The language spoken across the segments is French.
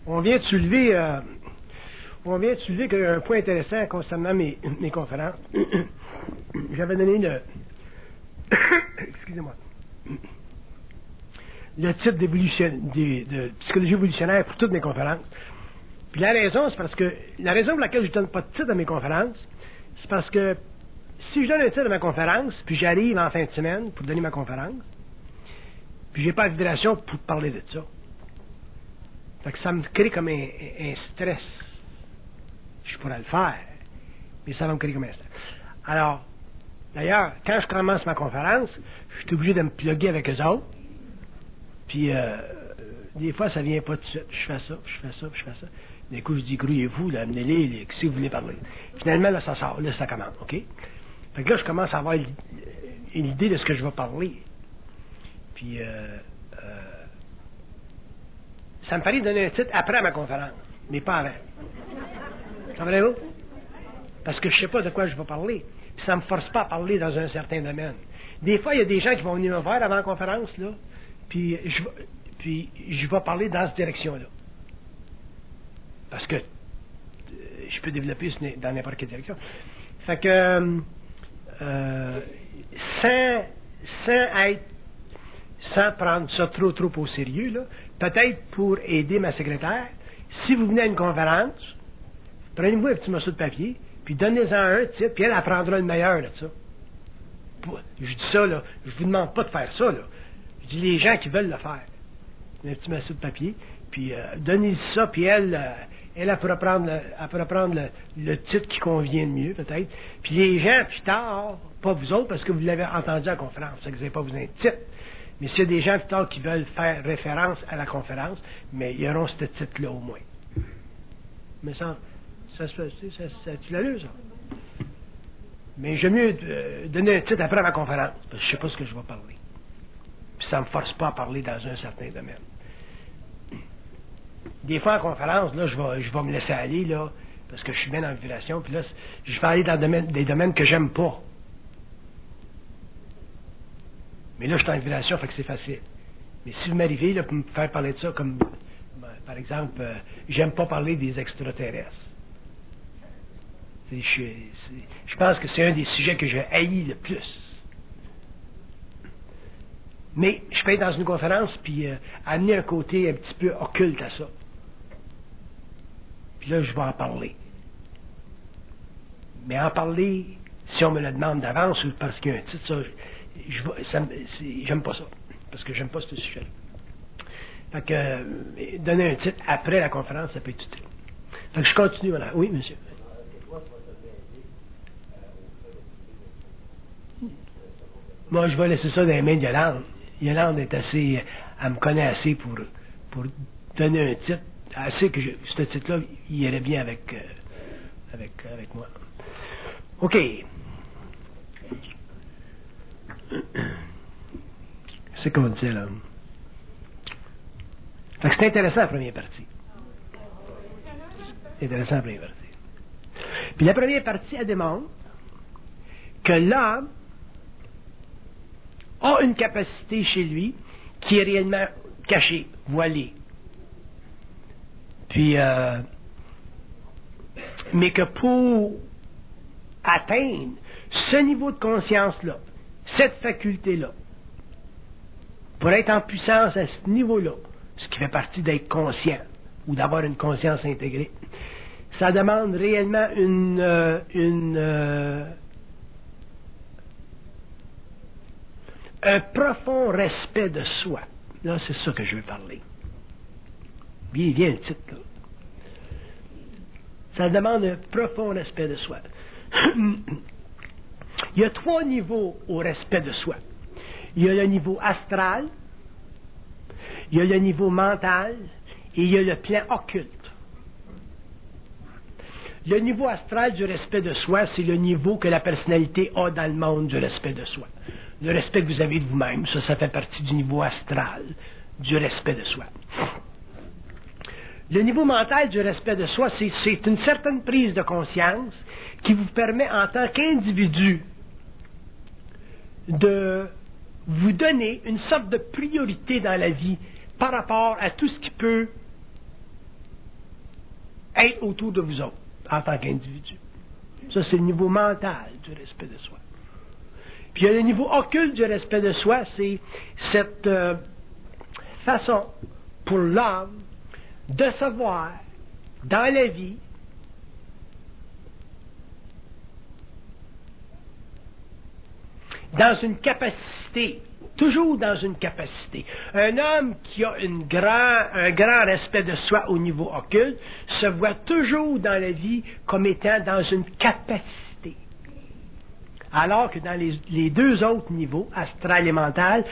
On vient de soulever un point intéressant concernant mes conférences. J'avais donné excusez-moi, le titre de psychologie évolutionnaire pour toutes mes conférences. Puis la raison pour laquelle je ne donne pas de titre à mes conférences, c'est parce que si je donne un titre à ma conférence, puis j'arrive en fin de semaine pour donner ma conférence, puis j'ai pas l'invitation pour parler de ça. Fait que ça me crée comme un stress. Je pourrais le faire, mais ça va me créer comme un stress. Alors, d'ailleurs, quand je commence ma conférence, je suis obligé de me plugger avec eux autres. Puis, des fois, ça vient pas tout de suite. Je fais ça. D'un coup, je dis, grouillez-vous, là, amenez-les, qu'est-ce que vous voulez parler. Finalement, là, ça sort, là, ça commence, OK? Fait que là, je commence à avoir une idée de ce que je vais parler. Puis, ça me fallait donner un titre après ma conférence, mais pas avant. Comprenez-vous? Parce que je sais pas de quoi je vais parler. Puis ça me force pas à parler dans un certain domaine. Des fois, il y a des gens qui vont venir me voir avant la conférence, là, puis je vais parler dans cette direction-là. Parce que je peux développer dans n'importe quelle direction. Fait que sans prendre ça trop au sérieux, là, peut-être pour aider ma secrétaire, si vous venez à une conférence, prenez-vous un petit morceau de papier, puis donnez-en un titre, puis elle prendra le meilleur de ça. Je dis ça, là, je vous demande pas de faire ça, là. Je dis les gens qui veulent le faire. Un petit morceau de papier, puis donnez-y ça, puis elle pourra prendre le titre qui convient le mieux, peut-être. Puis les gens, plus tard, pas vous autres, parce que vous l'avez entendu à la conférence, ça que vous n'avez pas besoin de titre. Mais s'il y a des gens plus tard qui veulent faire référence à la conférence, mais ils auront ce titre-là au moins. Mais ça tu l'as lu, ça? Mais j'aime mieux donner un titre après ma conférence, parce que je ne sais pas ce que je vais parler. Puis ça ne me force pas à parler dans un certain domaine. Des fois, en conférence, là, je vais me laisser aller, là, parce que je suis bien dans la vibration, puis là, je vais aller dans des domaines que j'aime pas. Mais là, je suis en vibration, fait que c'est facile. Mais si vous m'arrivez, là, pour me faire parler de ça, comme, par exemple, j'aime pas parler des extraterrestres. Je pense que c'est un des sujets que je haïs le plus. Mais je peux être dans une conférence puis amener un côté un petit peu occulte à ça. Puis là, je vais en parler. Mais en parler, si on me le demande d'avance ou parce qu'il y a un titre, j'aime pas ça. Parce que j'aime pas ce sujet-là. Fait que donner un titre après la conférence, ça peut être utile. Fait que je continue, voilà. Oui, monsieur. Moi, je vais laisser ça dans les mains de Yolande. Yolande est assez... Elle me connaît assez pour donner un titre. Assez que ce titre-là, il irait bien avec moi. OK. C'est qu'on disait, là. Fait que c'est intéressant, la première partie. C'est intéressant, la première partie. Puis la première partie, elle démontre que l'homme a une capacité chez lui qui est réellement cachée, voilée. Puis, mais que pour atteindre ce niveau de conscience-là, cette faculté-là, pour être en puissance à ce niveau-là, ce qui fait partie d'être conscient ou d'avoir une conscience intégrée, ça demande réellement un profond respect de soi. Là, c'est ça que je veux parler. Bien le titre, là. Ça demande un profond respect de soi. Il y a 3 niveaux au respect de soi. Il y a le niveau astral, il y a le niveau mental et il y a le plan occulte. Le niveau astral du respect de soi, c'est le niveau que la personnalité a dans le monde du respect de soi. Le respect que vous avez de vous-même, ça fait partie du niveau astral du respect de soi. Le niveau mental du respect de soi, c'est une certaine prise de conscience qui vous permet en tant qu'individu de vous donner une sorte de priorité dans la vie par rapport à tout ce qui peut être autour de vous autres, en tant qu'individu. Ça, c'est le niveau mental du respect de soi. Puis il y a le niveau occulte du respect de soi, c'est cette façon pour l'homme de savoir dans la vie dans une capacité, toujours dans une capacité. Un homme qui a un grand respect de soi au niveau occulte se voit toujours dans la vie comme étant dans une capacité. Alors que dans les deux autres niveaux, astral et mental,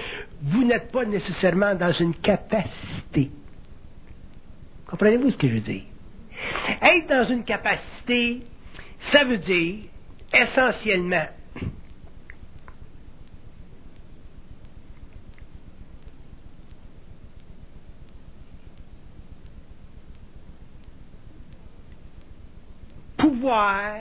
vous n'êtes pas nécessairement dans une capacité. Comprenez-vous ce que je veux dire? Être dans une capacité, ça veut dire essentiellement pouvoir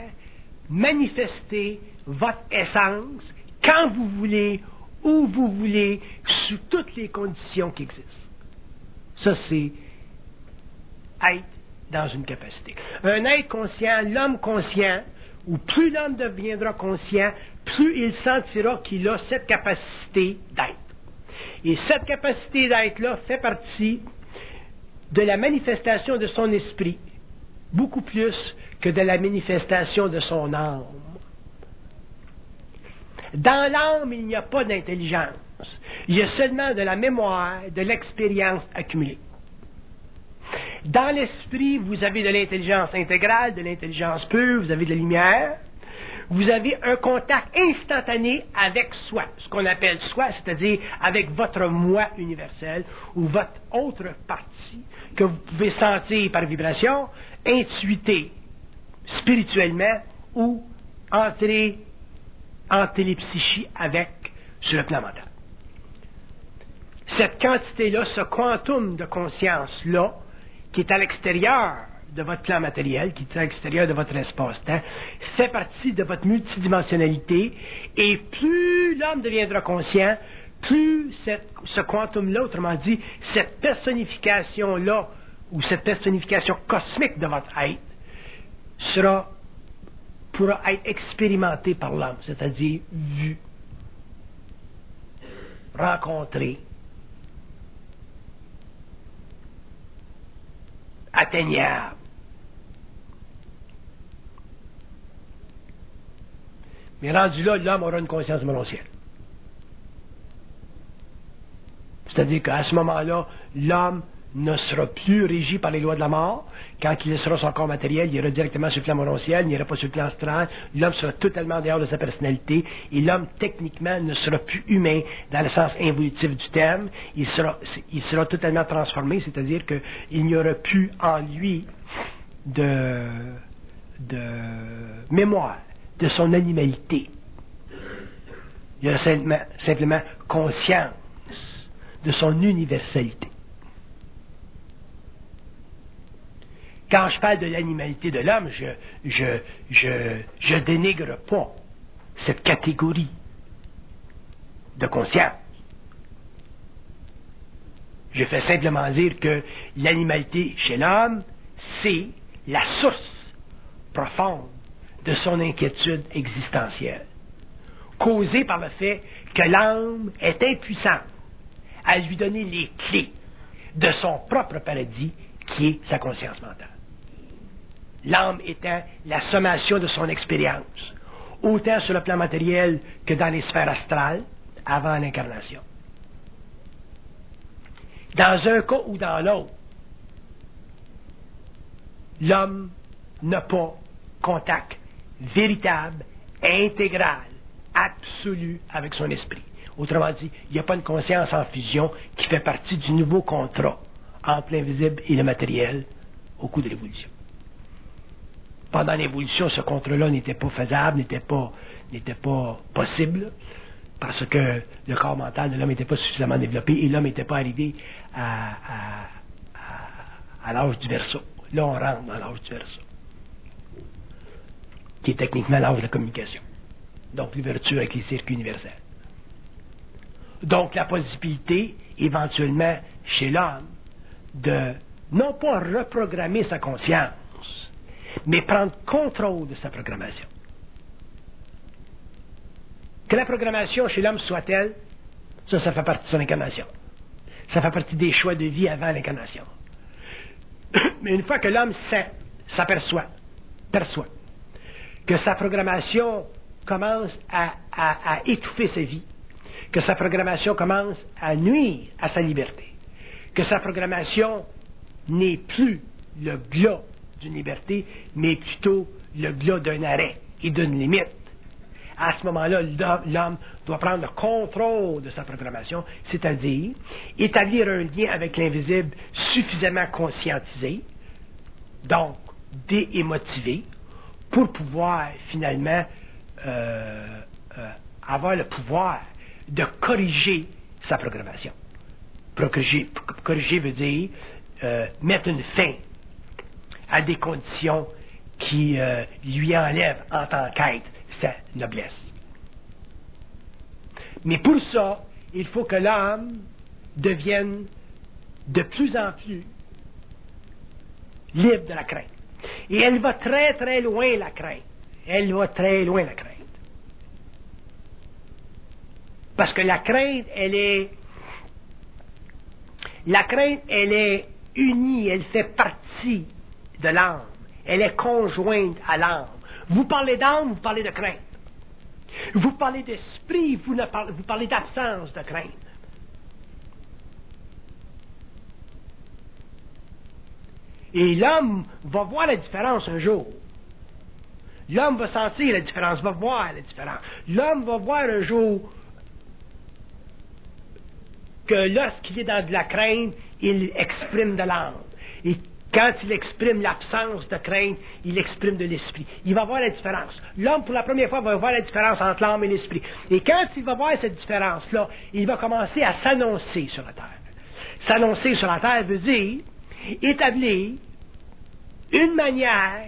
manifester votre essence quand vous voulez, où vous voulez, sous toutes les conditions qui existent. Ça, c'est être dans une capacité. Un être conscient, l'homme conscient, ou plus l'homme deviendra conscient, plus il sentira qu'il a cette capacité d'être. Et cette capacité d'être-là fait partie de la manifestation de son esprit, beaucoup plus que de la manifestation de son âme. Dans l'âme, il n'y a pas d'intelligence. Il y a seulement de la mémoire, de l'expérience accumulée. Dans l'esprit, vous avez de l'intelligence intégrale, de l'intelligence pure, vous avez de la lumière. Vous avez un contact instantané avec soi, ce qu'on appelle soi, c'est-à-dire avec votre moi universel ou votre autre partie que vous pouvez sentir par vibration, intuiter spirituellement ou entrer en télépsychie avec sur le plan mental. Cette quantité-là, ce quantum de conscience-là, qui est à l'extérieur de votre plan matériel, qui est à l'extérieur de votre espace-temps, fait partie de votre multidimensionnalité, et plus l'homme deviendra conscient, plus ce quantum-là, autrement dit, cette personnification-là, ou cette personnification cosmique de votre être, pourra être expérimentée par l'homme, c'est-à-dire vue, rencontrée, atteignable. Mais rendu là, l'homme aura une conscience morontielle. C'est-à-dire qu'à ce moment-là, l'homme ne sera plus régi par les lois de la mort. Quand il laissera son corps matériel, il ira directement sur le plan morontiel, il n'ira pas sur le plan astral. L'homme sera totalement dehors de sa personnalité et l'homme, techniquement, ne sera plus humain dans le sens involutif du terme. Il sera totalement transformé, c'est-à-dire qu'il n'y aura plus en lui de mémoire de son animalité. Il y aura simplement conscience de son universalité. Quand je parle de l'animalité de l'homme, je dénigre pas cette catégorie de conscience. Je fais simplement dire que l'animalité chez l'homme, c'est la source profonde de son inquiétude existentielle, causée par le fait que l'âme est impuissante à lui donner les clés de son propre paradis, qui est sa conscience mentale. L'âme étant la sommation de son expérience, autant sur le plan matériel que dans les sphères astrales, avant l'incarnation. Dans un cas ou dans l'autre, l'homme n'a pas contact véritable, intégral, absolu avec son esprit. Autrement dit, il n'y a pas une conscience en fusion qui fait partie du nouveau contrat entre l'invisible et le matériel au cours de l'évolution. Pendant l'évolution, ce contrat-là n'était pas faisable, n'était pas possible, parce que le corps mental de l'homme n'était pas suffisamment développé et l'homme n'était pas arrivé à l'âge du Verseau. Là, on rentre dans l'âge du Verseau, qui est techniquement l'âge de la communication. Donc, l'ouverture avec les circuits universels. Donc, la possibilité, éventuellement, chez l'homme, de non pas reprogrammer sa conscience, mais prendre contrôle de sa programmation. Que la programmation chez l'homme soit telle, ça fait partie de son incarnation. Ça fait partie des choix de vie avant l'incarnation. Mais une fois que l'homme perçoit que sa programmation commence à étouffer sa vie, que sa programmation commence à nuire à sa liberté, que sa programmation n'est plus le glas d'une liberté, mais plutôt le glas d'un arrêt et d'une limite. À ce moment-là, l'homme doit prendre le contrôle de sa programmation, c'est-à-dire établir un lien avec l'invisible suffisamment conscientisé, donc déémotivé, pour pouvoir finalement avoir le pouvoir de corriger sa programmation. Corriger veut dire mettre une fin à des conditions qui lui enlèvent en tant qu'être sa noblesse. Mais pour ça, il faut que l'âme devienne de plus en plus libre de la crainte. Et elle va très très loin, la crainte. Elle va très loin, la crainte. Parce que la crainte, elle est unie, elle fait partie de l'âme. Elle est conjointe à l'âme. Vous parlez d'âme, vous parlez de crainte. Vous parlez d'esprit, vous parlez d'absence de crainte. Et l'homme va voir la différence un jour. L'homme va sentir la différence, va voir la différence. L'homme va voir un jour que lorsqu'il est dans de la crainte, il exprime de l'âme. Et quand il exprime l'absence de crainte, il exprime de l'esprit. Il va voir la différence. L'homme, pour la première fois, va voir la différence entre l'âme et l'esprit. Et quand il va voir cette différence-là, il va commencer à s'annoncer sur la terre. S'annoncer sur la terre veut dire établir une manière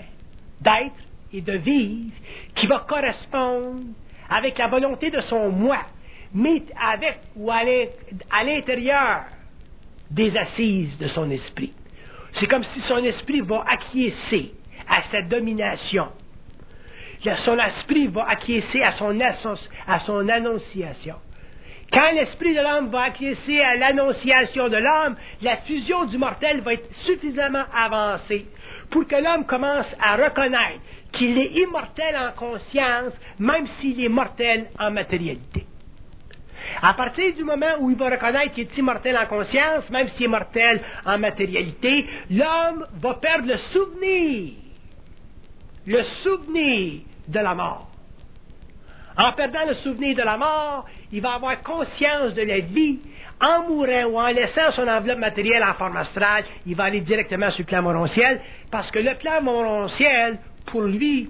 d'être et de vivre qui va correspondre avec la volonté de son moi, mais avec ou à l'intérieur des assises de son esprit. C'est comme si son esprit va acquiescer à sa domination. Son esprit va acquiescer à son annonciation. Quand l'esprit de l'homme va acquiescer à l'annonciation de l'homme, la fusion du mortel va être suffisamment avancée pour que l'homme commence à reconnaître qu'il est immortel en conscience, même s'il est mortel en matérialité. À partir du moment où il va reconnaître qu'il est immortel en conscience, même s'il est mortel en matérialité, l'homme va perdre le souvenir de la mort. En perdant le souvenir de la mort, il va avoir conscience de la vie. En mourant ou en laissant son enveloppe matérielle en forme astrale, il va aller directement sur le plan morontiel, parce que le plan morontiel, pour lui,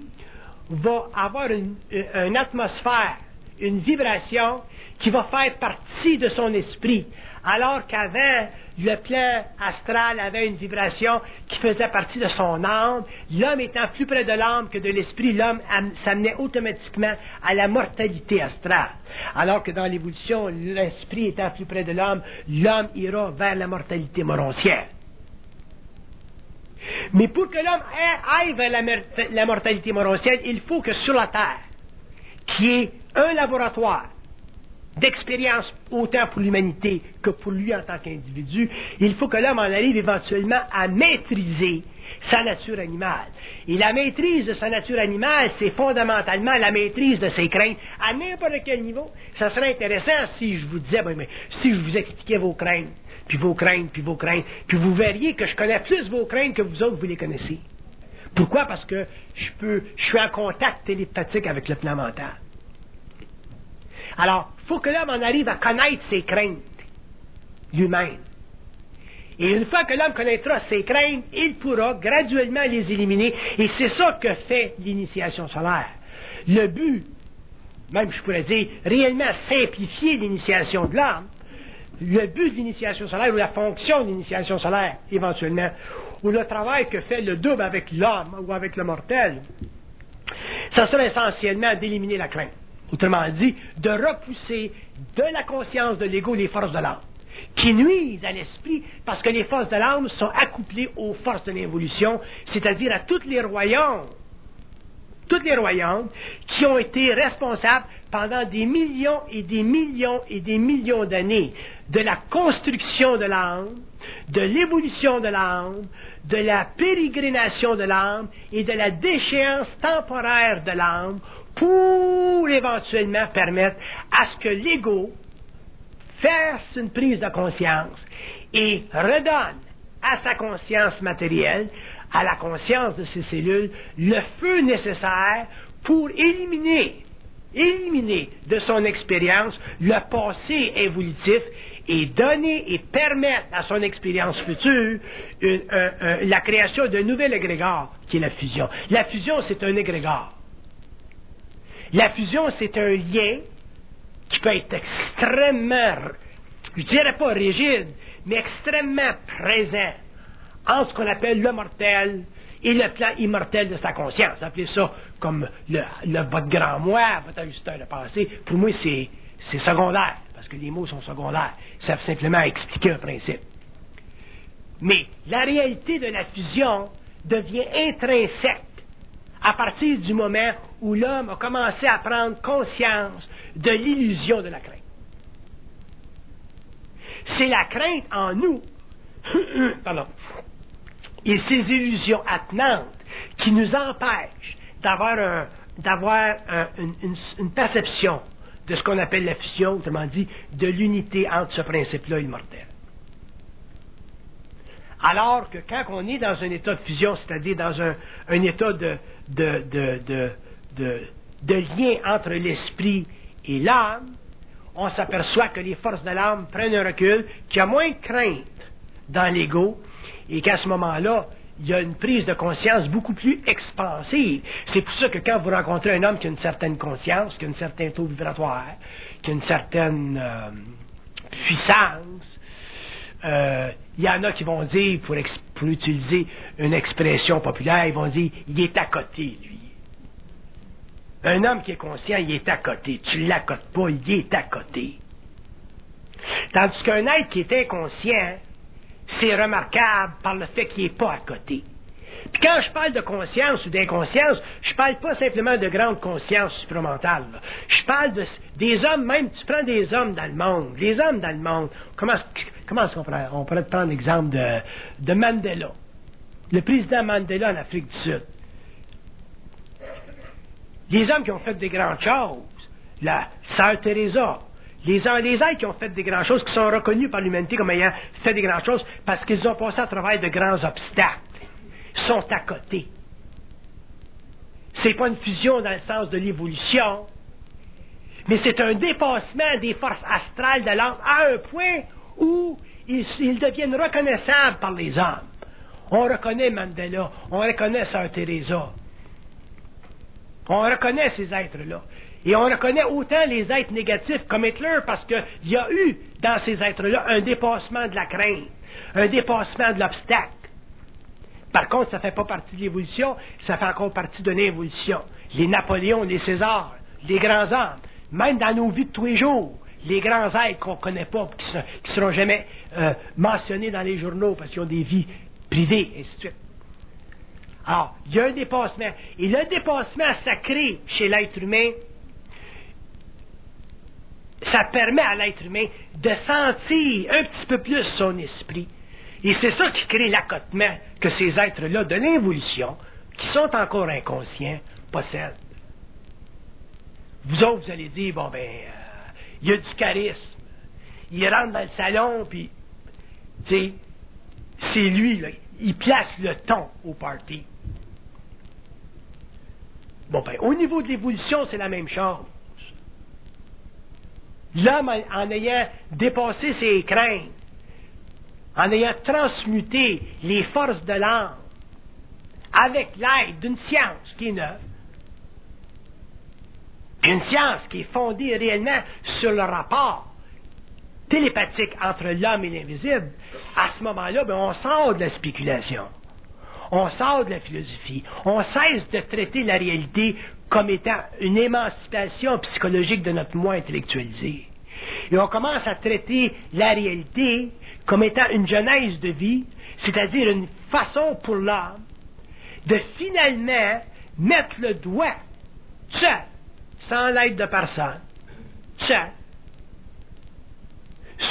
va avoir une atmosphère, une vibration qui va faire partie de son esprit, alors qu'avant, le plan astral avait une vibration qui faisait partie de son âme. L'homme étant plus près de l'âme que de l'esprit, l'homme s'amenait automatiquement à la mortalité astrale. Alors que dans l'évolution, l'esprit étant plus près de l'homme ira vers la mortalité morontielle. Mais pour que l'homme aille vers la mortalité morontielle, il faut que sur la Terre, qui est un laboratoire d'expérience autant pour l'humanité que pour lui en tant qu'individu, il faut que l'homme en arrive éventuellement à maîtriser sa nature animale. Et la maîtrise de sa nature animale, c'est fondamentalement la maîtrise de ses craintes à n'importe quel niveau. Ça serait intéressant si je vous disais, si je vous expliquais vos craintes, puis vos craintes, puis vos craintes, puis vous verriez que je connais plus vos craintes que vous autres, vous les connaissez. Pourquoi? Parce que je suis en contact télépathique avec le plan mental. Alors, il faut que l'homme en arrive à connaître ses craintes lui-même. Et une fois que l'homme connaîtra ses craintes, il pourra graduellement les éliminer. Et c'est ça que fait l'initiation solaire. Le but, même je pourrais dire, réellement simplifier l'initiation de l'homme, le but de l'initiation solaire, ou la fonction de l'initiation solaire, éventuellement, ou le travail que fait le double avec l'homme ou avec le mortel, ça sera essentiellement d'éliminer la crainte. Autrement dit, de repousser de la conscience de l'ego les forces de l'âme. qui nuisent à l'esprit, parce que les forces de l'âme sont accouplées aux forces de l'évolution, c'est-à-dire à tous les royaumes qui ont été responsables pendant des millions et des millions et des millions d'années de la construction de l'âme, de l'évolution de l'âme, de la pérégrination de l'âme et de la déchéance temporaire de l'âme pour éventuellement permettre à ce que l'ego fasse une prise de conscience et redonne à sa conscience matérielle, à la conscience de ses cellules, le feu nécessaire pour éliminer de son expérience le passé évolutif et donner et permettre à son expérience future la création d'un nouvel égrégore qui est la fusion. La fusion, c'est un égrégore. La fusion, c'est un lien qui peut être extrêmement, je dirais pas rigide, mais extrêmement présent entre ce qu'on appelle le mortel et le plan immortel de sa conscience. Appelez ça comme votre grand moi, votre ajusteur de passé. Pour moi, c'est secondaire, parce que les mots sont secondaires. Ils servent simplement à expliquer un principe. Mais la réalité de la fusion devient intrinsèque à partir du moment où l'homme a commencé à prendre conscience de l'illusion de la crainte. C'est la crainte en nous, et ces illusions attenantes qui nous empêchent d'avoir une perception de ce qu'on appelle la fusion, autrement dit, de l'unité entre ce principe-là et le mortel. Alors que quand on est dans un état de fusion, c'est-à-dire dans un état de lien entre l'esprit et l'âme, on s'aperçoit que les forces de l'âme prennent un recul, qu'il y a moins de crainte dans l'ego, et qu'à ce moment-là, il y a une prise de conscience beaucoup plus expansive. C'est pour ça que quand vous rencontrez un homme qui a une certaine conscience, qui a un certain taux vibratoire, qui a une certaine puissance, il y en a qui vont dire, pour utiliser une expression populaire, ils vont dire, il est à côté, lui. Un homme qui est conscient, il est à côté. Tu ne l'accotes pas, il est à côté. Tandis qu'un être qui est inconscient, c'est remarquable par le fait qu'il n'est pas à côté. Puis quand je parle de conscience ou d'inconscience, je parle pas simplement de grande conscience supramentale. Là. Je parle des hommes, même, tu prends des hommes dans le monde. Les hommes dans le monde, comment est-ce on pourrait prendre l'exemple de Mandela. Le président Mandela en Afrique du Sud. Les hommes qui ont fait des grandes choses, la Sœur Teresa, les êtres qui ont fait des grandes choses, qui sont reconnus par l'humanité comme ayant fait des grandes choses, parce qu'ils ont passé à travers de grands obstacles, sont à côté. C'est pas une fusion dans le sens de l'évolution, mais c'est un dépassement des forces astrales de l'âme à un point où ils deviennent reconnaissables par les hommes. On reconnaît Mandela, on reconnaît Sœur Teresa. On reconnaît ces êtres-là. Et on reconnaît autant les êtres négatifs comme Hitler parce qu'il y a eu dans ces êtres-là un dépassement de la crainte, un dépassement de l'obstacle. Par contre, ça ne fait pas partie de l'évolution, ça fait encore partie de l'évolution. Les Napoléons, les Césars, les grands hommes, même dans nos vies de tous les jours, les grands êtres qu'on ne connaît pas, qui ne seront jamais mentionnés dans les journaux parce qu'ils ont des vies privées, et ainsi de suite. Alors, il y a un dépassement. Et le dépassement sacré chez l'être humain, ça permet à l'être humain de sentir un petit peu plus son esprit. Et c'est ça qui crée l'accotement que ces êtres-là de l'évolution, qui sont encore inconscients, possèdent. Vous autres, vous allez dire, bon ben, il y a du charisme. Il rentre dans le salon, puis, tu sais, c'est lui, là, il place le ton au party. Bon ben, au niveau de l'évolution, c'est la même chose. L'homme, en ayant dépassé ses craintes, en ayant transmuté les forces de l'âme avec l'aide d'une science qui est neuve, une science qui est fondée réellement sur le rapport télépathique entre l'homme et l'invisible, à ce moment-là, ben, on sort de la spéculation. On sort de la philosophie. On cesse de traiter la réalité comme étant une émancipation psychologique de notre moi intellectualisé. Et on commence à traiter la réalité comme étant une genèse de vie, c'est-à-dire une façon pour l'homme de finalement mettre le doigt seul, sans l'aide de personne, seul,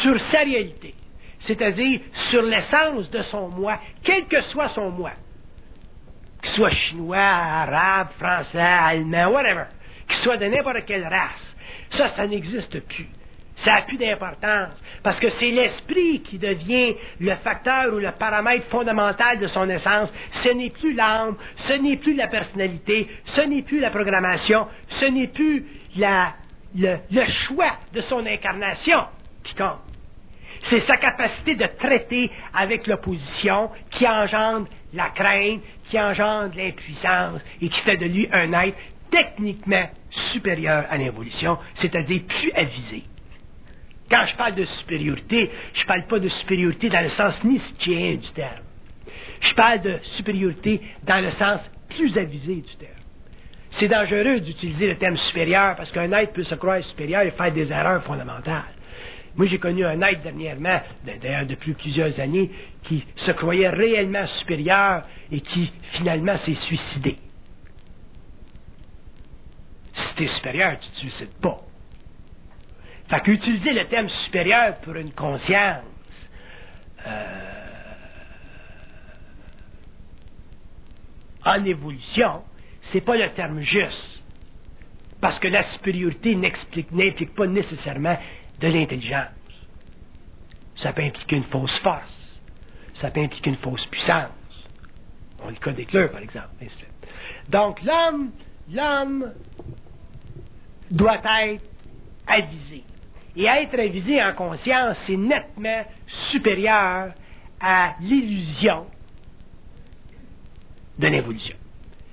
sur sa réalité, c'est-à-dire sur l'essence de son moi, quel que soit son moi, qu'il soit chinois, arabe, français, allemand, whatever, qu'il soit de n'importe quelle race. Ça n'existe plus. Ça n'a plus d'importance, parce que c'est l'esprit qui devient le facteur ou le paramètre fondamental de son essence. Ce n'est plus l'âme, ce n'est plus la personnalité, ce n'est plus la programmation, ce n'est plus le choix de son incarnation qui compte. C'est sa capacité de traiter avec l'opposition qui engendre la crainte, qui engendre l'impuissance et qui fait de lui un être techniquement supérieur à l'évolution, c'est-à-dire plus avisé. Quand je parle de supériorité, je ne parle pas de supériorité dans le sens nietzschéen du terme. Je parle de supériorité dans le sens plus avisé du terme. C'est dangereux d'utiliser le terme supérieur parce qu'un être peut se croire supérieur et faire des erreurs fondamentales. Moi, j'ai connu un être dernièrement, d'ailleurs depuis plusieurs années, qui se croyait réellement supérieur et qui, finalement, s'est suicidé. Si tu es supérieur, tu ne te suicides pas. Fait qu'utiliser le terme supérieur pour une conscience en évolution, c'est pas le terme juste. Parce que la supériorité n'implique pas nécessairement de l'intelligence. Ça peut impliquer une fausse force. Ça peut impliquer une fausse puissance. On le cas des cleurs, par exemple. Donc, l'homme doit être avisé. Et être avisé en conscience, c'est nettement supérieur à l'illusion de l'évolution.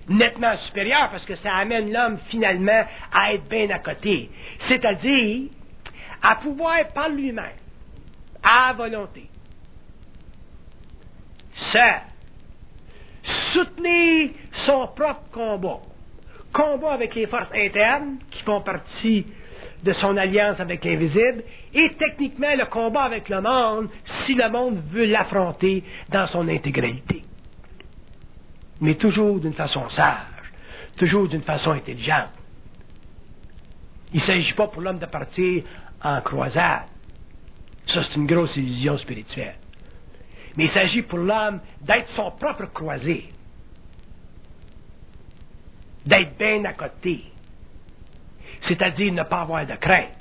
Nettement supérieur parce que ça amène l'homme finalement à être bien à côté. C'est-à-dire à pouvoir par lui-même, à volonté, soutenir son propre combat avec les forces internes qui font partie de son alliance avec l'invisible, et techniquement le combat avec le monde, si le monde veut l'affronter dans son intégralité. Mais toujours d'une façon sage, toujours d'une façon intelligente. Il ne s'agit pas pour l'homme de partir en croisade. Ça, c'est une grosse illusion spirituelle. Mais il s'agit pour l'homme d'être son propre croisé, d'être bien à côté, c'est-à-dire ne pas avoir de crainte.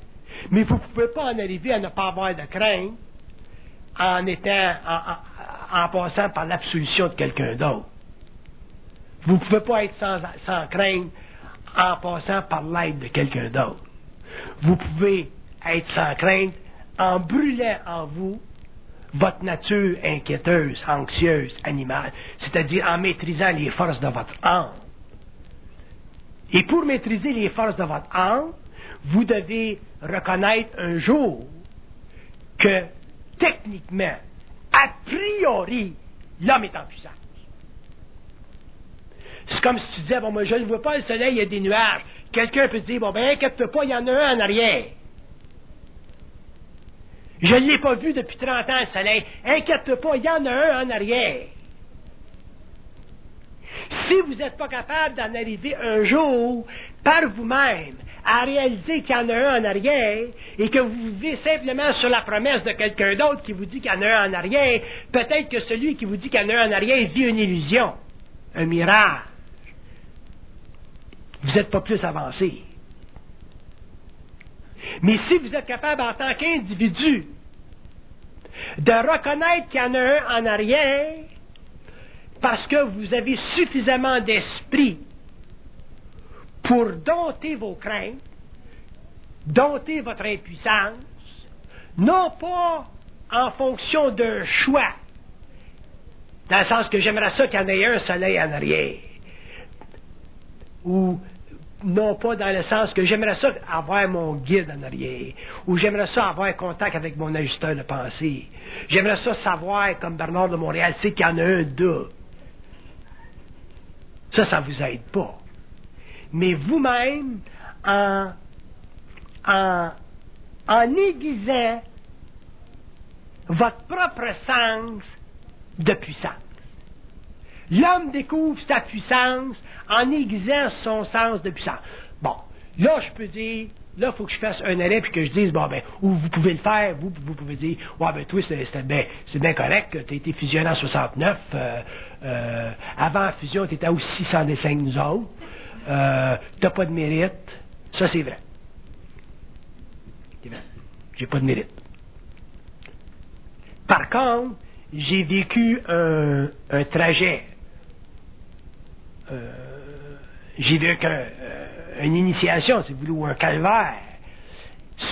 Mais vous ne pouvez pas en arriver à ne pas avoir de crainte en passant par l'absolution de quelqu'un d'autre. Vous ne pouvez pas être sans crainte en passant par l'aide de quelqu'un d'autre. Vous pouvez être sans crainte en brûlant en vous votre nature inquiéteuse, anxieuse, animale, c'est-à-dire en maîtrisant les forces de votre âme. Et pour maîtriser les forces de votre âme, vous devez reconnaître un jour que, techniquement, a priori, l'homme est en puissance. C'est comme si tu disais, bon, moi, je ne vois pas le soleil, il y a des nuages. Quelqu'un peut te dire, bon, ben, inquiète-toi pas, il y en a un en arrière. Je ne l'ai pas vu depuis 30 ans, le soleil. Inquiète-toi pas, il y en a un en arrière. Si vous n'êtes pas capable d'en arriver un jour, par vous-même, à réaliser qu'il y en a un en arrière, et que vous vivez simplement sur la promesse de quelqu'un d'autre qui vous dit qu'il y en a un en arrière, peut-être que celui qui vous dit qu'il y en a un en arrière vit une illusion, un mirage. Vous n'êtes pas plus avancé. Mais si vous êtes capable, en tant qu'individu, de reconnaître qu'il y en a un en arrière, parce que vous avez suffisamment d'esprit pour dompter vos craintes, dompter votre impuissance, non pas en fonction d'un choix, dans le sens que j'aimerais ça qu'il y en ait un soleil en arrière, ou non pas dans le sens que j'aimerais ça avoir mon guide en arrière, ou j'aimerais ça avoir contact avec mon ajusteur de pensée, j'aimerais ça savoir, comme Bernard de Montréal, c'est qu'il y en a un d'eux. Ça ne vous aide pas. Mais vous-même, en en aiguisant votre propre sens de puissance. L'homme découvre sa puissance en aiguisant son sens de puissance. Bon, là, je peux dire, là, il faut que je fasse un arrêt puis que je dise, bon, ben, ou vous pouvez le faire, vous pouvez dire, ouais, ben, toi, c'est bien correct, tu as été fusionné en 69, avant la fusion, tu étais aussi 605 que nous autres, t'as pas de mérite, ça, c'est vrai. C'est vrai, j'ai pas de mérite. Par contre, j'ai vécu un trajet, j'ai vécu une initiation, si vous voulez, ou un calvaire,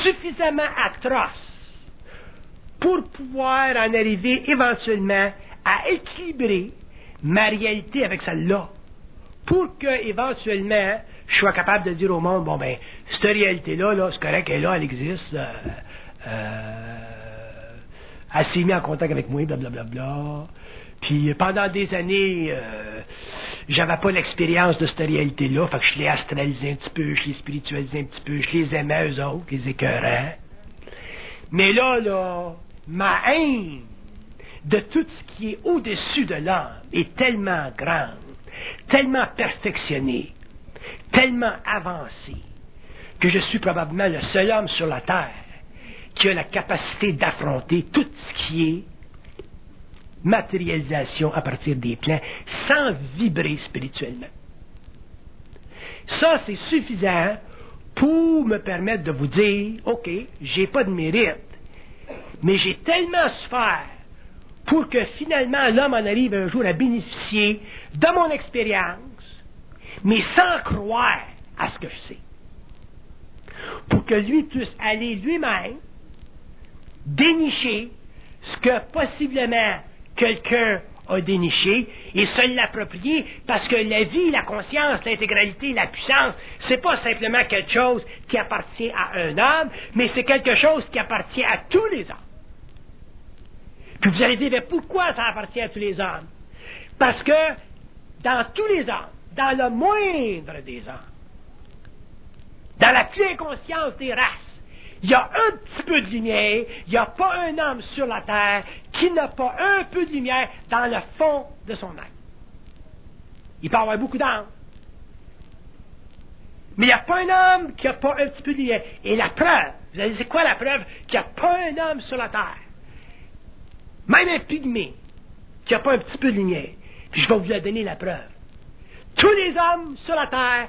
suffisamment atroce pour pouvoir en arriver éventuellement à équilibrer ma réalité avec celle-là, pour que éventuellement je sois capable de dire au monde, bon ben, cette réalité-là, là, c'est correct, elle est là, elle existe, elle s'est mise en contact avec moi, blablabla. Puis pendant des années, j'avais pas l'expérience de cette réalité-là, fait que je l'ai astralisé un petit peu, je l'ai spiritualisé un petit peu, je les aimais eux autres, les écœurants. Mais là, ma haine de tout ce qui est au-dessus de l'âme est tellement grande, tellement perfectionnée, tellement avancée, que je suis probablement le seul homme sur la terre qui a la capacité d'affronter tout ce qui est matérialisation à partir des plans sans vibrer spirituellement. Ça, c'est suffisant pour me permettre de vous dire, OK, j'ai pas de mérite, mais j'ai tellement souffert pour que finalement l'homme en arrive un jour à bénéficier de mon expérience, mais sans croire à ce que je sais. Pour que lui puisse aller lui-même dénicher ce que possiblement quelqu'un a déniché et se l'approprier, parce que la vie, la conscience, l'intégralité, la puissance, c'est pas simplement quelque chose qui appartient à un homme, mais c'est quelque chose qui appartient à tous les hommes. Puis vous allez dire, mais pourquoi ça appartient à tous les hommes? Parce que dans tous les hommes, dans le moindre des hommes, dans la plus inconscience des races, il y a un petit peu de lumière, il n'y a pas un homme sur la terre qui n'a pas un peu de lumière dans le fond de son être. Il peut y avoir beaucoup d'âmes. Mais il n'y a pas un homme qui n'a pas un petit peu de lumière. Et la preuve, vous allez dire, c'est quoi la preuve qu'il n'y a pas un homme sur la terre? Même un pygmée qui n'a pas un petit peu de lumière. Puis je vais vous la donner la preuve. Tous les hommes sur la terre,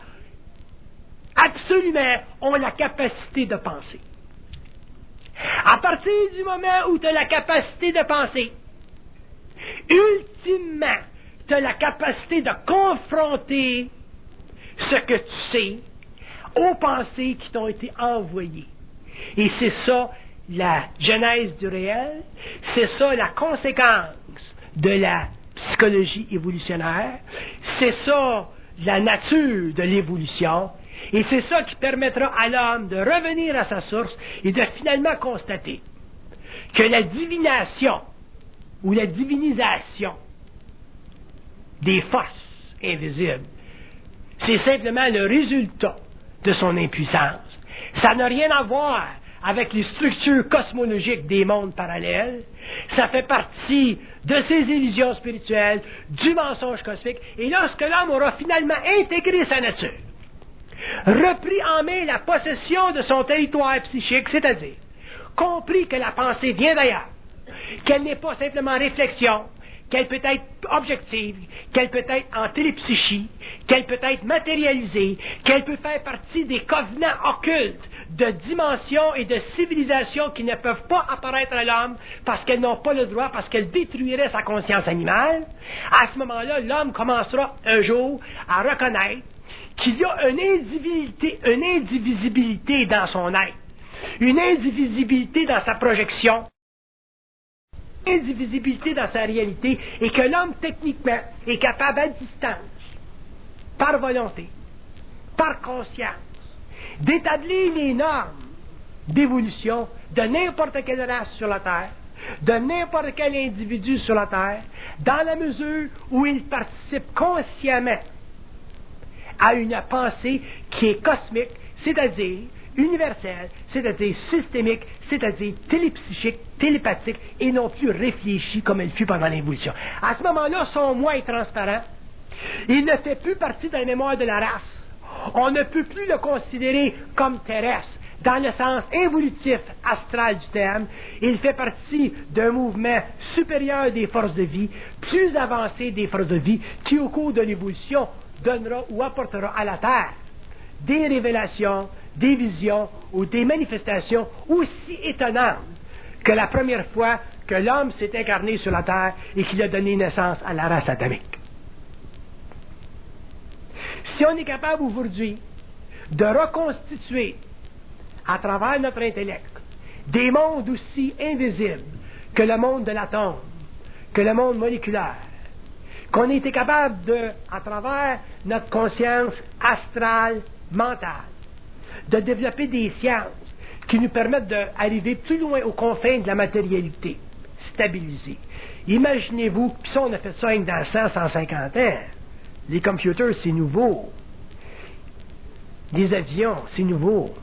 absolument, ont la capacité de penser. À partir du moment où tu as la capacité de penser, ultimement, tu as la capacité de confronter ce que tu sais aux pensées qui t'ont été envoyées. Et c'est ça la genèse du réel, c'est ça la conséquence de la psychologie évolutionnaire, c'est ça la nature de l'évolution. Et c'est ça qui permettra à l'homme de revenir à sa source et de finalement constater que la divination ou la divinisation des forces invisibles, c'est simplement le résultat de son impuissance. Ça n'a rien à voir avec les structures cosmologiques des mondes parallèles. Ça fait partie de ces illusions spirituelles, du mensonge cosmique. Et lorsque l'homme aura finalement intégré sa nature, repris en main la possession de son territoire psychique, c'est-à-dire compris que la pensée vient d'ailleurs, qu'elle n'est pas simplement réflexion, qu'elle peut être objective, qu'elle peut être en télépsychie, qu'elle peut être matérialisée, qu'elle peut faire partie des covenants occultes de dimensions et de civilisations qui ne peuvent pas apparaître à l'homme parce qu'elles n'ont pas le droit, parce qu'elles détruiraient sa conscience animale, à ce moment-là, l'homme commencera un jour à reconnaître qu'il y a une indivisibilité dans son être, une indivisibilité dans sa projection, une indivisibilité dans sa réalité, et que l'homme, techniquement, est capable à distance, par volonté, par conscience, d'établir les normes d'évolution de n'importe quelle race sur la Terre, de n'importe quel individu sur la Terre, dans la mesure où il participe consciemment à une pensée qui est cosmique, c'est-à-dire universelle, c'est-à-dire systémique, c'est-à-dire télépsychique, télépathique, et non plus réfléchie comme elle fut pendant l'évolution. À ce moment-là, son moi est transparent. Il ne fait plus partie de la mémoire de la race. On ne peut plus le considérer comme terrestre, dans le sens évolutif astral du terme. Il fait partie d'un mouvement supérieur des forces de vie, plus avancé des forces de vie, qui au cours de l'évolution donnera ou apportera à la Terre des révélations, des visions ou des manifestations aussi étonnantes que la première fois que l'homme s'est incarné sur la Terre et qu'il a donné naissance à la race adamique. Si on est capable aujourd'hui de reconstituer à travers notre intellect des mondes aussi invisibles que le monde de l'atome, que le monde moléculaire, qu'on a été capable de, à travers notre conscience astrale, mentale, de développer des sciences qui nous permettent d'arriver plus loin aux confins de la matérialité, stabilisée. Imaginez-vous, puis ça on a fait ça dans 150 ans, les computers c'est nouveau, les avions c'est nouveau.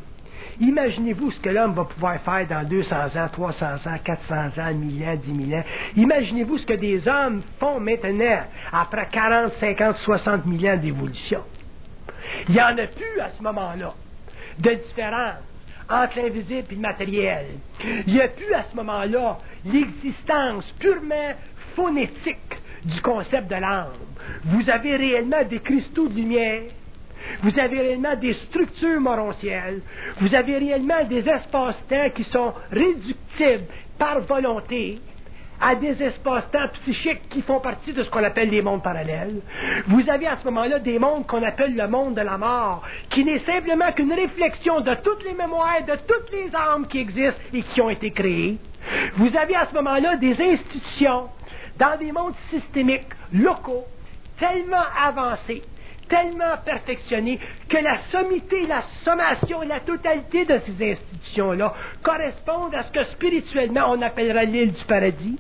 Imaginez-vous ce que l'homme va pouvoir faire dans 200 ans, 300 ans, 400 ans, 1000 ans, 10 000 ans. Imaginez-vous ce que des hommes font maintenant, après 40, 50, 60 000 ans d'évolution. Il n'y en a plus à ce moment-là de différence entre l'invisible et le matériel. Il n'y a plus à ce moment-là l'existence purement phonétique du concept de l'âme. Vous avez réellement des cristaux de lumière. Vous avez réellement des structures morontielles. Vous avez réellement des espaces-temps qui sont réductibles par volonté à des espaces-temps psychiques qui font partie de ce qu'on appelle les mondes parallèles. Vous avez à ce moment-là des mondes qu'on appelle le monde de la mort, qui n'est simplement qu'une réflexion de toutes les mémoires, de toutes les âmes qui existent et qui ont été créées. Vous avez à ce moment-là des institutions dans des mondes systémiques, locaux, tellement avancés, tellement perfectionnés, que la sommité, la sommation, la totalité de ces institutions-là correspondent à ce que spirituellement on appellera l'île du paradis.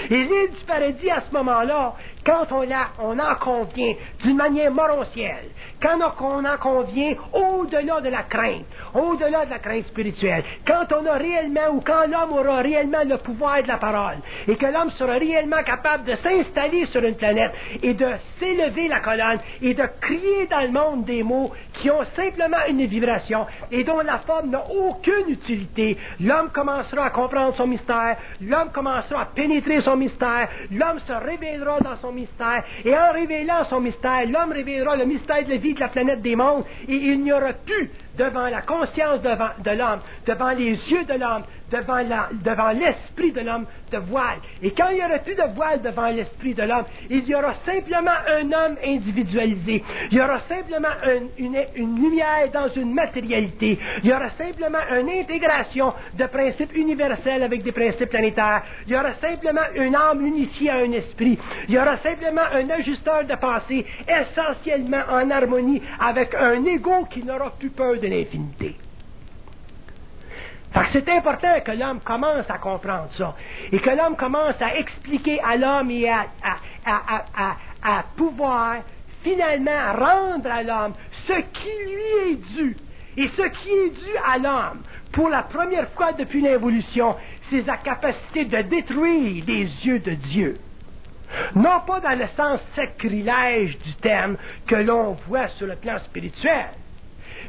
Et l'île du paradis, à ce moment-là, quand on en convient d'une manière morontielle, quand on en convient au-delà de la crainte spirituelle, quand on a réellement, ou quand l'homme aura réellement le pouvoir de la parole, et que l'homme sera réellement capable de s'installer sur une planète, et de s'élever la colonne, et de crier dans le monde des mots qui ont simplement une vibration, et dont la forme n'a aucune utilité, l'homme commencera à comprendre son mystère, l'homme commencera à pénétrer son mystère, l'homme se révélera dans son mystère, et en révélant son mystère, l'homme révélera le mystère de la vie de la planète des mondes, et il n'y aura plus, devant la conscience de l'homme, devant les yeux de l'homme, devant l'esprit de l'homme, de voile. Et quand il n'y aura plus de voile devant l'esprit de l'homme, il y aura simplement un homme individualisé. Il y aura simplement une lumière dans une matérialité. Il y aura simplement une intégration de principes universels avec des principes planétaires. Il y aura simplement une âme unifiée à un esprit. Il y aura simplement un ajusteur de pensée essentiellement en harmonie avec un ego qui n'aura plus peur de l'infinité. Parce que c'est important que l'homme commence à comprendre ça, et que l'homme commence à expliquer à l'homme et à pouvoir finalement rendre à l'homme ce qui lui est dû, et ce qui est dû à l'homme, pour la première fois depuis l'évolution, c'est sa capacité de détruire les yeux de Dieu. Non pas dans le sens sacrilège du terme que l'on voit sur le plan spirituel,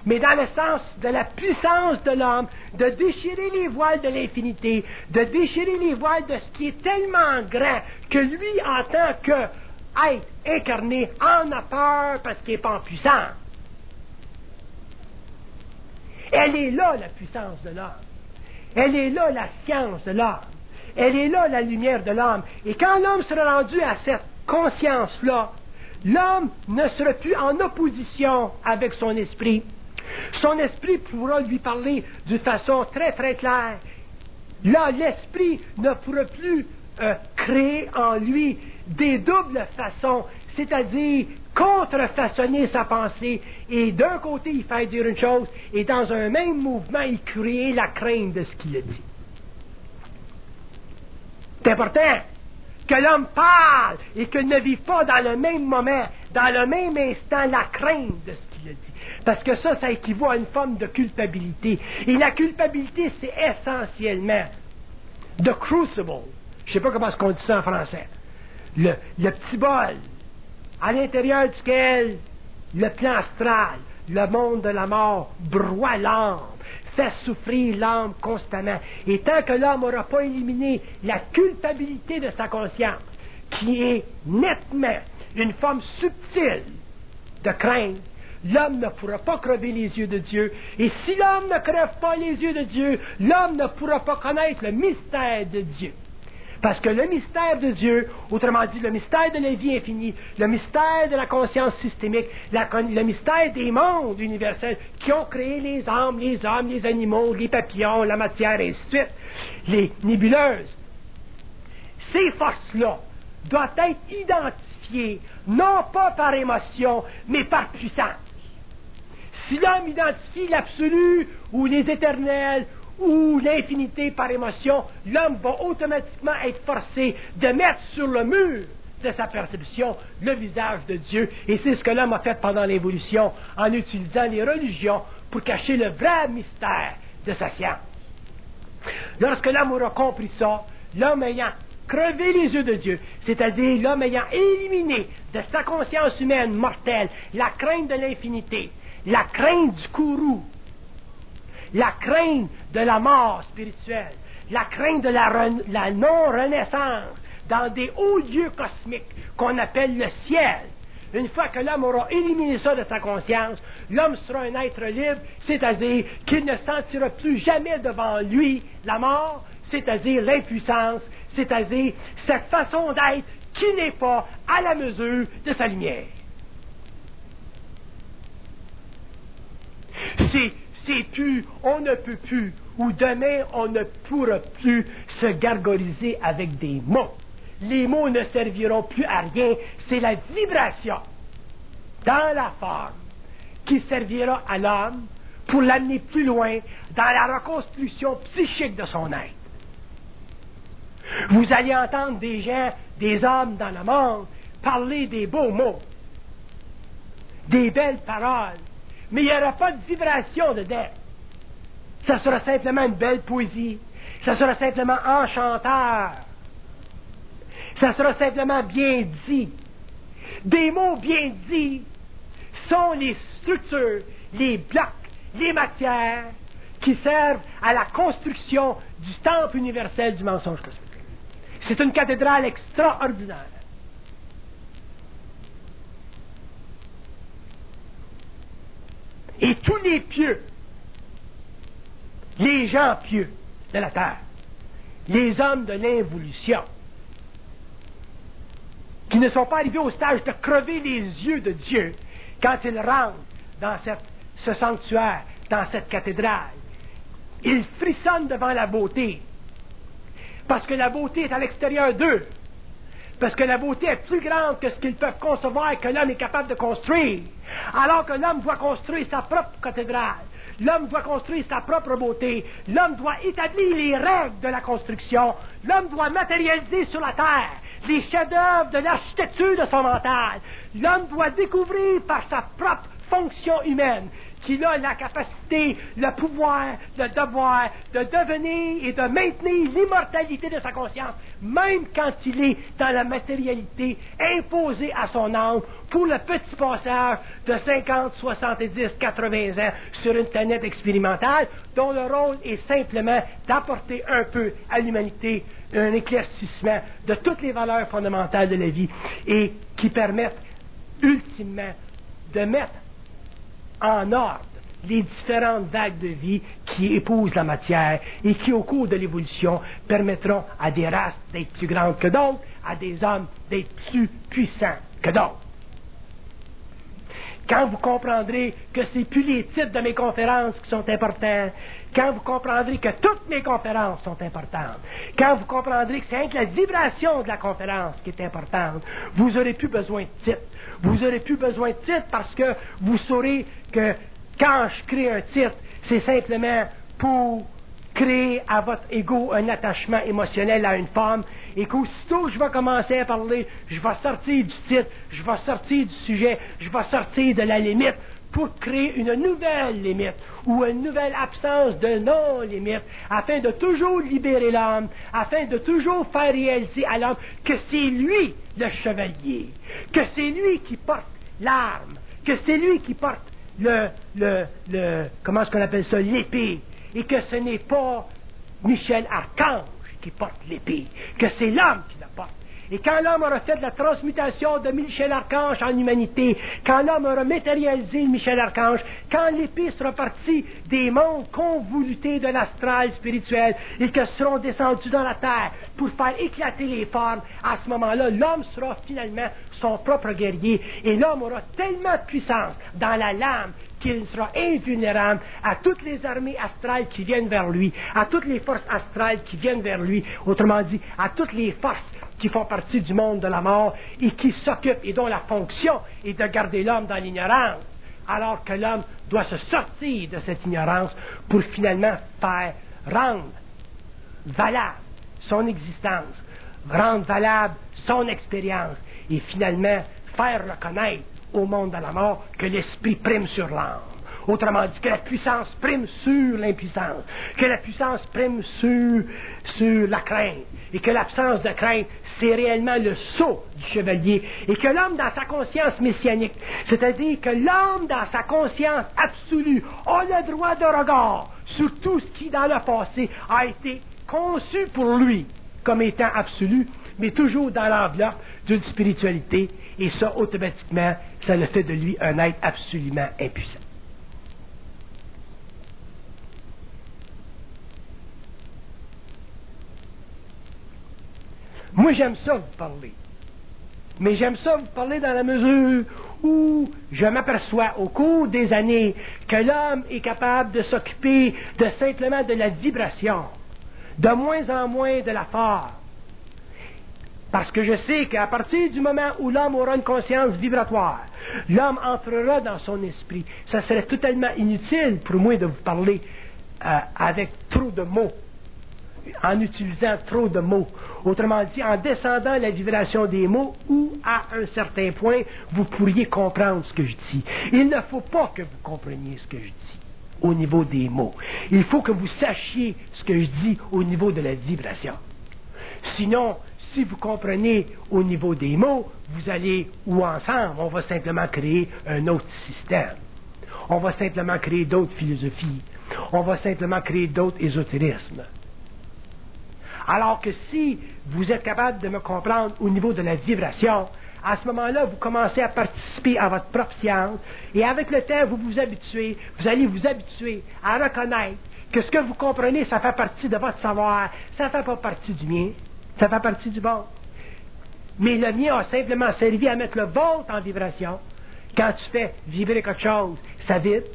mais dans le sens de la puissance de l'homme, de déchirer les voiles de l'infinité, de déchirer les voiles de ce qui est tellement grand que lui, en tant qu'être incarné, en a peur parce qu'il n'est pas en puissance. Elle est là, la puissance de l'homme. Elle est là, la science de l'homme. Elle est là, la lumière de l'homme. Et quand l'homme sera rendu à cette conscience-là, l'homme ne sera plus en opposition avec son esprit. Son esprit pourra lui parler d'une façon très très claire. Là, l'esprit ne pourra plus créer en lui des doubles façons, c'est-à-dire contrefaçonner sa pensée, et d'un côté il fait dire une chose, et dans un même mouvement il crée la crainte de ce qu'il a dit. C'est important que l'homme parle et qu'il ne vive pas dans le même moment, dans le même instant, la crainte de ce qu'il le dit. Parce que ça équivaut à une forme de culpabilité. Et la culpabilité, c'est essentiellement the crucible. Je ne sais pas comment on dit ça en français. Le petit bol à l'intérieur duquel le plan astral, le monde de la mort, broie l'âme, fait souffrir l'âme constamment. Et tant que l'homme n'aura pas éliminé la culpabilité de sa conscience, qui est nettement une forme subtile de crainte, l'homme ne pourra pas crever les yeux de Dieu. Et si l'homme ne crève pas les yeux de Dieu, l'homme ne pourra pas connaître le mystère de Dieu. Parce que le mystère de Dieu, autrement dit, le mystère de la vie infinie, le mystère de la conscience systémique, le mystère des mondes universels qui ont créé les âmes, les hommes, les animaux, les papillons, la matière, et ainsi de suite, les nébuleuses, ces forces-là doivent être identifiées, non pas par émotion, mais par puissance. Si l'homme identifie l'absolu ou les éternels ou l'infinité par émotion, l'homme va automatiquement être forcé de mettre sur le mur de sa perception le visage de Dieu. Et c'est ce que l'homme a fait pendant l'évolution en utilisant les religions pour cacher le vrai mystère de sa science. Lorsque l'homme aura compris ça, l'homme ayant crevé les yeux de Dieu, c'est-à-dire l'homme ayant éliminé de sa conscience humaine mortelle la crainte de l'infinité, la crainte du courroux, la crainte de la mort spirituelle, la crainte de la non-renaissance dans des hauts lieux cosmiques qu'on appelle le ciel. Une fois que l'homme aura éliminé ça de sa conscience, l'homme sera un être libre, c'est-à-dire qu'il ne sentira plus jamais devant lui la mort, c'est-à-dire l'impuissance, c'est-à-dire cette façon d'être qui n'est pas à la mesure de sa lumière. C'est plus, on ne peut plus, ou demain on ne pourra plus se gargariser avec des mots. Les mots ne serviront plus à rien, c'est la vibration dans la forme qui servira à l'homme pour l'amener plus loin dans la reconstruction psychique de son être. Vous allez entendre des gens, des hommes dans le monde, parler des beaux mots, des belles paroles, mais il n'y aura pas de vibration dedans. Ça sera simplement une belle poésie. Ça sera simplement enchanteur. Ça sera simplement bien dit. Des mots bien dits sont les structures, les blocs, les matières qui servent à la construction du temple universel du mensonge cosmique. C'est une cathédrale extraordinaire. Et tous les pieux, les gens pieux de la terre, les hommes de l'involution, qui ne sont pas arrivés au stage de crever les yeux de Dieu quand ils rentrent dans ce sanctuaire, dans cette cathédrale, ils frissonnent devant la beauté, parce que la beauté est à l'extérieur d'eux, parce que la beauté est plus grande que ce qu'ils peuvent concevoir et que l'homme est capable de construire. Alors que l'homme doit construire sa propre cathédrale, l'homme doit construire sa propre beauté, l'homme doit établir les règles de la construction, l'homme doit matérialiser sur la terre les chefs-d'œuvre de l'architecture de son mental. L'homme doit découvrir par sa propre fonction humaine qu'il a la capacité, le pouvoir, le devoir de devenir et de maintenir l'immortalité de sa conscience, même quand il est dans la matérialité imposée à son âme pour le petit passage de 50, 70, 80 ans sur une planète expérimentale dont le rôle est simplement d'apporter un peu à l'humanité un éclaircissement de toutes les valeurs fondamentales de la vie et qui permettent ultimement de mettre en ordre les différentes vagues de vie qui épousent la matière et qui, au cours de l'évolution, permettront à des races d'être plus grandes que d'autres, à des hommes d'être plus puissants que d'autres. Quand vous comprendrez que c'est plus les titres de mes conférences qui sont importants, quand vous comprendrez que toutes mes conférences sont importantes, quand vous comprendrez que c'est rien que la vibration de la conférence qui est importante, vous n'aurez plus besoin de titres. Vous n'aurez plus besoin de titres parce que vous saurez que quand je crée un titre, c'est simplement pour créer à votre ego un attachement émotionnel à une femme et qu'aussitôt je vais commencer à parler, je vais sortir du titre, je vais sortir du sujet, je vais sortir de la limite pour créer une nouvelle limite ou une nouvelle absence de non-limite afin de toujours libérer l'homme, afin de toujours faire réaliser à l'homme que c'est lui le chevalier, que c'est lui qui porte l'arme, que c'est lui qui porte comment est-ce qu'on appelle ça, l'épée, et que ce n'est pas Michel Archange qui porte l'épée, que c'est l'homme qui la porte. Et quand l'homme aura fait de la transmutation de Michel Archange en humanité, quand l'homme aura matérialisé Michel Archange, quand l'épée sera partie des mondes convolutés de l'astral spirituel et que seront descendus dans la terre pour faire éclater les formes, à ce moment-là, l'homme sera finalement son propre guerrier et l'homme aura tellement de puissance dans la lame qu'il sera invulnérable à toutes les armées astrales qui viennent vers lui, à toutes les forces astrales qui viennent vers lui, autrement dit, à toutes les forces qui font partie du monde de la mort et qui s'occupent et dont la fonction est de garder l'homme dans l'ignorance, alors que l'homme doit se sortir de cette ignorance pour finalement faire rendre valable son existence, rendre valable son expérience et finalement faire reconnaître au monde de la mort que l'esprit prime sur l'âme. Autrement dit, que la puissance prime sur l'impuissance, que la puissance prime sur la crainte, et que l'absence de crainte, c'est réellement le sceau du chevalier, et que l'homme dans sa conscience messianique, c'est-à-dire que l'homme dans sa conscience absolue a le droit de regard sur tout ce qui dans le passé a été conçu pour lui comme étant absolu, mais toujours dans l'enveloppe d'une spiritualité, et ça, automatiquement, ça le fait de lui un être absolument impuissant. Moi, j'aime ça vous parler. Mais j'aime ça vous parler dans la mesure où je m'aperçois au cours des années que l'homme est capable de s'occuper de simplement de la vibration, de moins en moins de la forme. Parce que je sais qu'à partir du moment où l'homme aura une conscience vibratoire, l'homme entrera dans son esprit. Ça serait totalement inutile pour moi de vous parler avec trop de mots, en utilisant trop de mots. Autrement dit, en descendant la vibration des mots, où à un certain point, vous pourriez comprendre ce que je dis. Il ne faut pas que vous compreniez ce que je dis au niveau des mots. Il faut que vous sachiez ce que je dis au niveau de la vibration. Sinon, si vous comprenez au niveau des mots, vous allez, ou ensemble, on va simplement créer un autre système. On va simplement créer d'autres philosophies. On va simplement créer d'autres ésotérismes. Alors que si vous êtes capable de me comprendre au niveau de la vibration, à ce moment-là, vous commencez à participer à votre propre science, et avec le temps, vous vous habituez, vous allez vous habituer à reconnaître que ce que vous comprenez, ça fait partie de votre savoir, ça ne fait pas partie du mien, ça fait partie du bon. Mais le mien a simplement servi à mettre le vôtre en vibration. Quand tu fais vibrer quelque chose, ça vibre.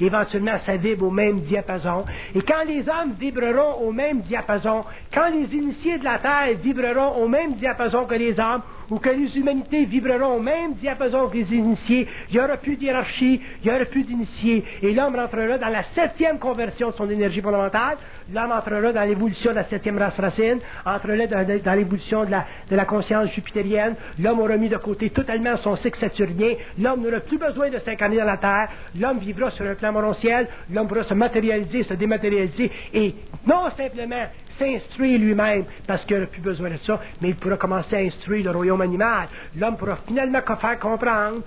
Éventuellement, ça vibre au même diapason. Et quand les hommes vibreront au même diapason, quand les initiés de la Terre vibreront au même diapason que les hommes, ou que les humanités vibreront au même diapason que les initiés, il n'y aura plus d'hiérarchie, il n'y aura plus d'initiés, et l'homme rentrera dans la 7e conversion de son énergie fondamentale, l'homme entrera dans l'évolution de la 7e race racine, entrera dans l'évolution de la conscience jupitérienne, l'homme aura mis de côté totalement son cycle saturnien, l'homme n'aura plus besoin de s'incarner dans la Terre, l'homme vivra sur un plan morontiel, l'homme pourra se matérialiser, se dématérialiser, et non simplement s'instruire lui-même, parce qu'il n'aura plus besoin de ça, mais il pourra commencer à instruire le royaume animal. L'homme pourra finalement faire comprendre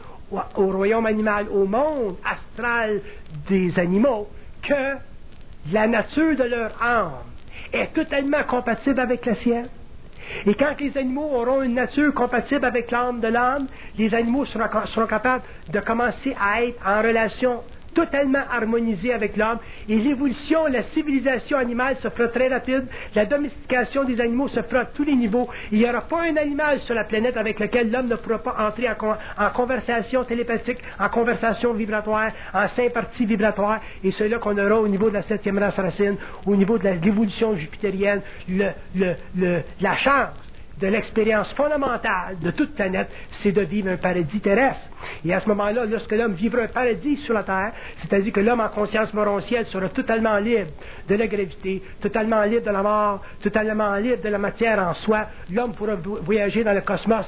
au royaume animal, au monde astral des animaux, que la nature de leur âme est totalement compatible avec la sienne. Et quand les animaux auront une nature compatible avec l'âme de l'homme, les animaux seront capables de commencer à être en relation totalement harmonisé avec l'homme, et l'évolution, la civilisation animale se fera très rapide, la domestication des animaux se fera à tous les niveaux, il n'y aura pas un animal sur la planète avec lequel l'homme ne pourra pas entrer en conversation télépathique, en conversation vibratoire, en sympathie vibratoire, et c'est là qu'on aura au niveau de la 7e race racine, au niveau de l'évolution jupitérienne, la chance de l'expérience fondamentale de toute planète, c'est de vivre un paradis terrestre. Et à ce moment-là, lorsque l'homme vivra un paradis sur la Terre, c'est-à-dire que l'homme en conscience morontielle sera totalement libre de la gravité, totalement libre de la mort, totalement libre de la matière en soi, l'homme pourra voyager dans le cosmos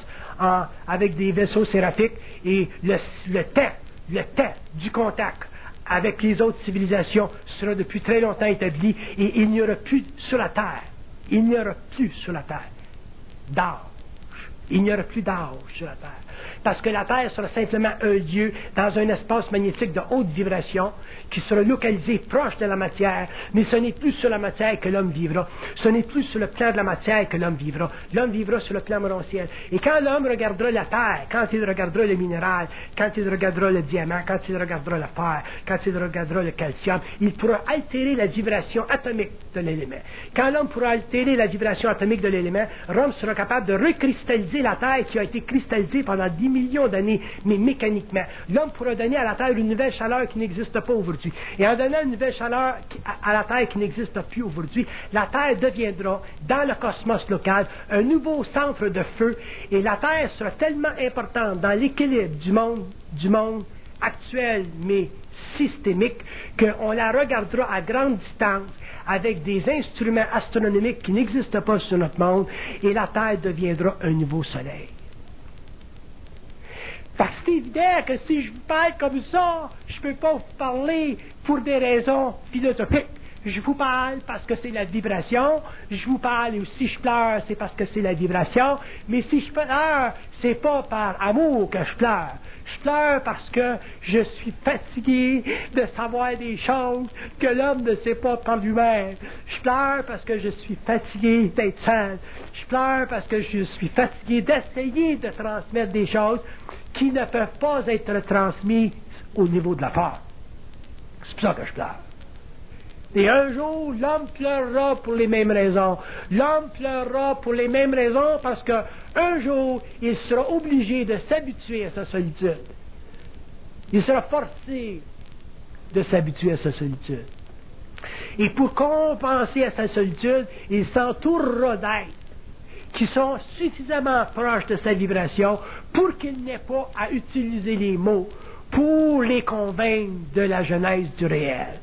avec des vaisseaux séraphiques et le temps du contact avec les autres civilisations sera depuis très longtemps établi et il n'y aura plus sur la Terre, d'âge. Il n'y aura plus d'âge sur la Terre. Parce que la Terre sera simplement un lieu dans un espace magnétique de haute vibration qui sera localisé proche de la matière, mais ce n'est plus sur la matière que l'homme vivra. Ce n'est plus sur le plan de la matière que l'homme vivra. L'homme vivra sur le plan morontiel. Et quand l'homme regardera la Terre, quand il regardera le minéral, quand il regardera le diamant, quand il regardera le fer, quand il regardera le calcium, il pourra altérer la vibration atomique de l'élément. Quand l'homme pourra altérer la vibration atomique de l'élément, l'homme sera capable de recristalliser la Terre qui a été cristallisée pendant 10 millions d'années, mais mécaniquement. L'homme pourra donner à la Terre une nouvelle chaleur qui n'existe pas aujourd'hui. Et en donnant une nouvelle chaleur à la Terre qui n'existe plus aujourd'hui, la Terre deviendra, dans le cosmos local, un nouveau centre de feu, et la Terre sera tellement importante dans l'équilibre du monde actuel, mais systémique, qu'on la regardera à grande distance, avec des instruments astronomiques qui n'existent pas sur notre monde, et la Terre deviendra un nouveau soleil. Parce que c'est évident que si je vous parle comme ça, je ne peux pas vous parler pour des raisons philosophiques. Je vous parle parce que c'est la vibration. Je vous parle et si je pleure, c'est parce que c'est la vibration. Mais si je pleure, c'est pas par amour que je pleure. Je pleure parce que je suis fatigué de savoir des choses que l'homme ne sait pas par lui-même. Je pleure parce que je suis fatigué d'être seul. Je pleure parce que je suis fatigué d'essayer de transmettre des choses qui ne peuvent pas être transmises au niveau de la forme. C'est pour ça que je pleure. Et un jour, l'homme pleurera pour les mêmes raisons. L'homme pleurera pour les mêmes raisons parce qu'un jour, il sera obligé de s'habituer à sa solitude. Il sera forcé de s'habituer à sa solitude. Et pour compenser à sa solitude, il s'entourera d'êtres qui sont suffisamment proches de sa vibration pour qu'il n'ait pas à utiliser les mots pour les convaincre de la genèse du réel.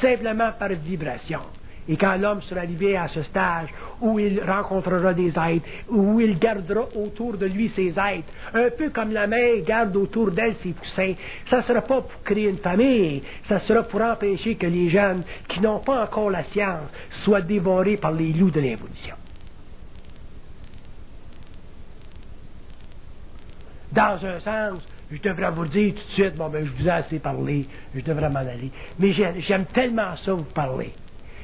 Simplement par vibration. Et quand l'homme sera arrivé à ce stage où il rencontrera des êtres, où il gardera autour de lui ses êtres, un peu comme la mère garde autour d'elle ses poussins, ça ne sera pas pour créer une famille, ça sera pour empêcher que les jeunes qui n'ont pas encore la science soient dévorés par les loups de l'évolution. Dans un sens, je devrais vous dire tout de suite, bon ben je vous ai assez parlé, je devrais m'en aller. Mais j'aime tellement ça vous parler.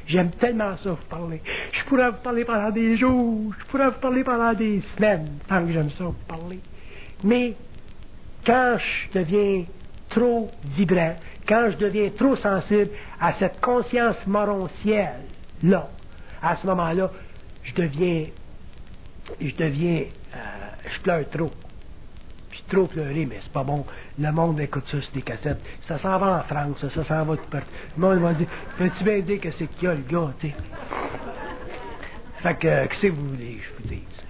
J'aime tellement ça vous parler. Je pourrais vous parler pendant des jours, je pourrais vous parler pendant des semaines, tant que j'aime ça vous parler. Mais quand je deviens trop vibrant, quand je deviens trop sensible à cette conscience morontielle-là, à ce moment-là, je pleure trop. Trop pleurer, mais c'est pas bon. Le monde écoute ça sur des cassettes. Ça s'en va en France, ça s'en va tout partout. Le monde va dire, peux-tu bien dire que c'est qu'il y a le gars, tu sais. Fait que, qu'est-ce que vous voulez, je vous dise.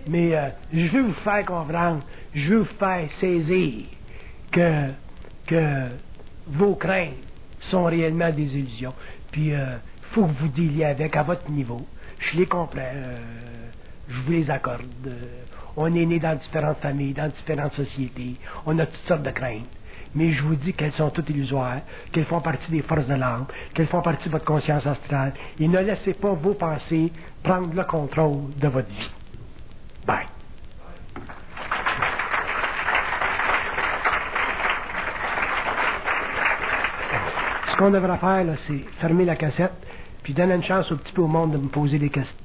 Mais je veux vous faire comprendre, je veux vous faire saisir que vos craintes sont réellement des illusions. Puis, faut que vous dealiez avec à votre niveau. Je les comprends. Je vous les accorde. On est né dans différentes familles, dans différentes sociétés. On a toutes sortes de craintes. Mais je vous dis qu'elles sont toutes illusoires, qu'elles font partie des forces de l'âme, qu'elles font partie de votre conscience astrale. Et ne laissez pas vos pensées prendre le contrôle de votre vie. Bye. Ce qu'on devrait faire, là, c'est fermer la cassette, puis donner une chance un petit peu au monde de me poser des questions.